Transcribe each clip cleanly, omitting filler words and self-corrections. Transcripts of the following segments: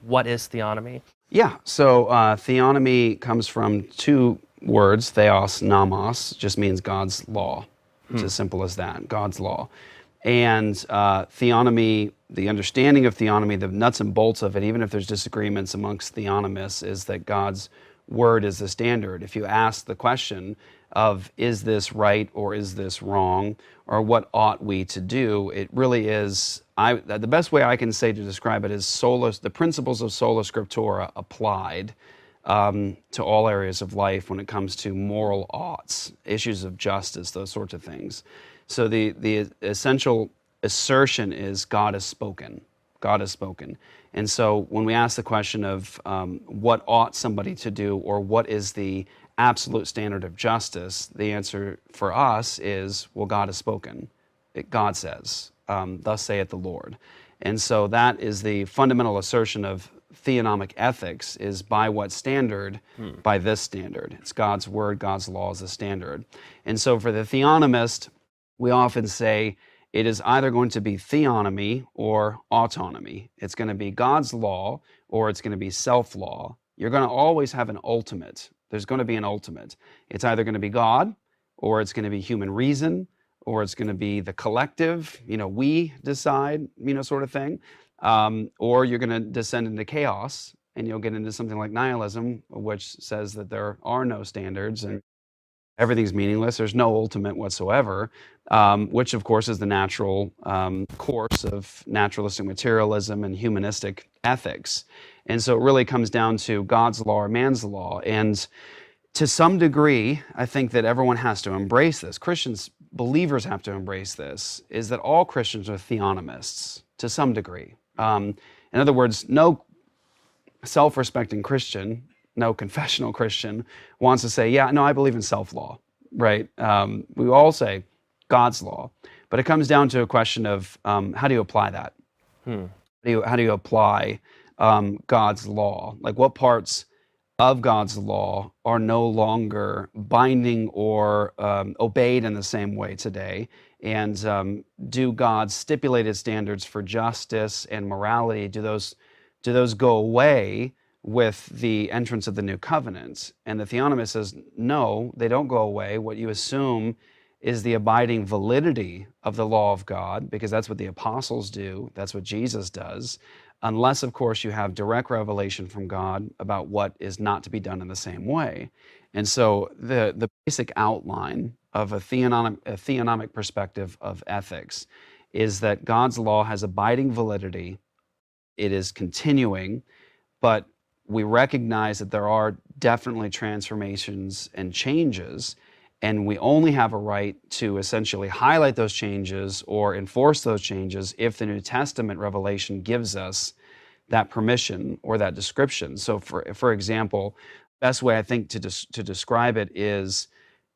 what is theonomy? Yeah, so theonomy comes from two words, theos, nomos, just means God's law. It's as simple as that, God's law. And theonomy, the understanding of theonomy, the nuts and bolts of it, even if there's disagreements amongst theonomists, is that God's word is the standard. If you ask the question of, is this right or is this wrong, or what ought we to do, it really is, the best way I can say to describe it is the principles of sola scriptura applied to all areas of life when it comes to moral oughts, issues of justice, those sorts of things. So the essential assertion is God has spoken. God has spoken. And so when we ask the question of what ought somebody to do, or what is the absolute standard of justice, the answer for us is, well, God has spoken. God says, thus saith the Lord. And so that is the fundamental assertion of theonomic ethics, is by what standard? By this standard. It's God's word, God's law is the standard. And so for the theonomist, we often say it is either going to be theonomy or autonomy. It's going to be God's law or it's going to be self-law. You're going to always have an ultimate. There's going to be an ultimate. It's either going to be God, or it's going to be human reason, or it's going to be the collective, we decide, sort of thing. Or you're going to descend into chaos, and you'll get into something like nihilism, which says that there are no standards and everything's meaningless. There's no ultimate whatsoever, which of course is the natural course of naturalistic materialism and humanistic ethics. And so it really comes down to God's law or man's law. And to some degree, I think that everyone has to embrace this. Christians, believers have to embrace this, is that all Christians are theonomists to some degree. In other words, no self-respecting Christian, no confessional Christian wants to say, yeah, no, I believe in self-law, right? We all say God's law, but it comes down to a question of how do you apply that? How do you apply God's law? Like, what parts of God's law are no longer binding or obeyed in the same way today? And do God's stipulated standards for justice and morality, do those go away with the entrance of the new covenant? And the theonomist says, no, they don't go away. What you assume is the abiding validity of the law of God, because that's what the apostles do, that's what Jesus does, unless, of course, you have direct revelation from God about what is not to be done in the same way. And so the basic outline of a theonomic perspective of ethics is that God's law has abiding validity, it is continuing, but we recognize that there are definitely transformations and changes, and we only have a right to essentially highlight those changes or enforce those changes if the New Testament revelation gives us that permission or that description. So for example, best way I think to describe it is,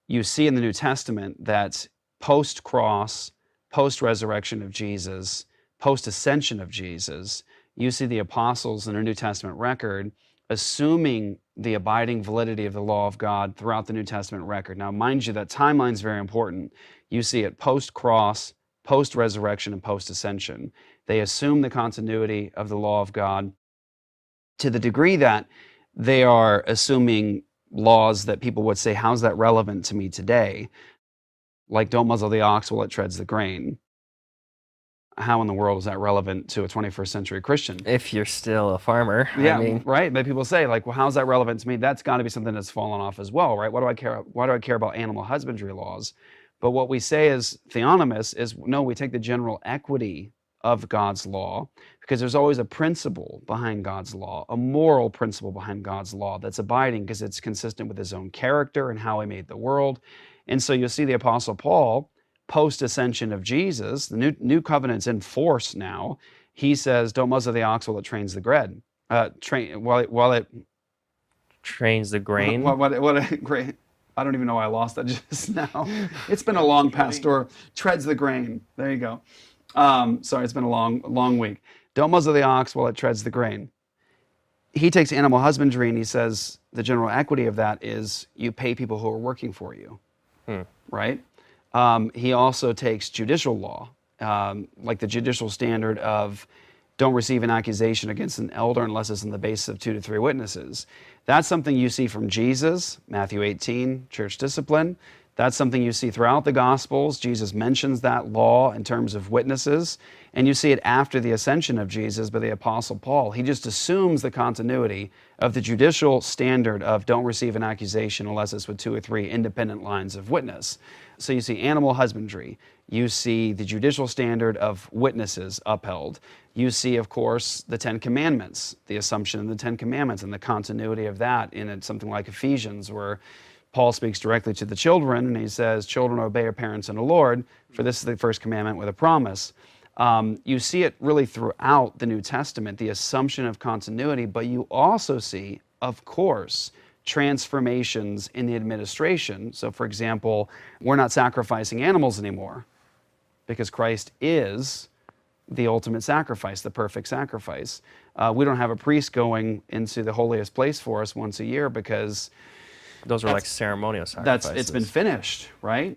you see in the New Testament that post-cross, post-resurrection of Jesus, post-ascension of Jesus, you see the apostles in our New Testament record assuming the abiding validity of the law of God throughout the New Testament record. Now, mind you, that timeline is very important. You see it post-cross, post-resurrection, and post-ascension. They assume the continuity of the law of God to the degree that they are assuming laws that people would say, how's that relevant to me today? Like, don't muzzle the ox while it treads the grain. How in the world is that relevant to a 21st century Christian? If you're still a farmer, Yeah, I mean, right. But people say, like, well, how's that relevant to me? That's got to be something that's fallen off as well, right? Why do I care about animal husbandry laws? But what we say as theonomists is, no, we take the general equity of God's law, because there's always a principle behind God's law, a moral principle behind God's law that's abiding because it's consistent with his own character and how he made the world. And so you'll see the Apostle Paul, post-ascension of Jesus, the new covenant's in force now. He says, don't muzzle the ox while it trains the grain. While it trains the grain. What a great, I don't even know why I lost that just now. It's been a long pastor. Treads the grain. There you go. Sorry, it's been a long week. Don't muzzle the ox while it treads the grain. He takes animal husbandry and he says the general equity of that is you pay people who are working for you, right? He also takes judicial law, like the judicial standard of don't receive an accusation against an elder unless it's on the basis of 2 to 3 witnesses. That's something you see from Jesus, Matthew 18, church discipline. That's something you see throughout the Gospels. Jesus mentions that law in terms of witnesses, and you see it after the ascension of Jesus by the Apostle Paul. He just assumes the continuity of the judicial standard of don't receive an accusation unless it's with 2 or 3 independent lines of witness. So you see animal husbandry. You see the judicial standard of witnesses upheld. You see, of course, the 10 Commandments, the assumption of the 10 Commandments and the continuity of that in something like Ephesians, where Paul speaks directly to the children, and he says, children, obey your parents in the Lord, for this is the first commandment with a promise. You see it really throughout the New Testament, the assumption of continuity, but you also see, of course, transformations in the administration. So, for example, we're not sacrificing animals anymore because Christ is the ultimate sacrifice, the perfect sacrifice. We don't have a priest going into the holiest place for us once a year because Those are like ceremonial sacrifices. it's been finished, right?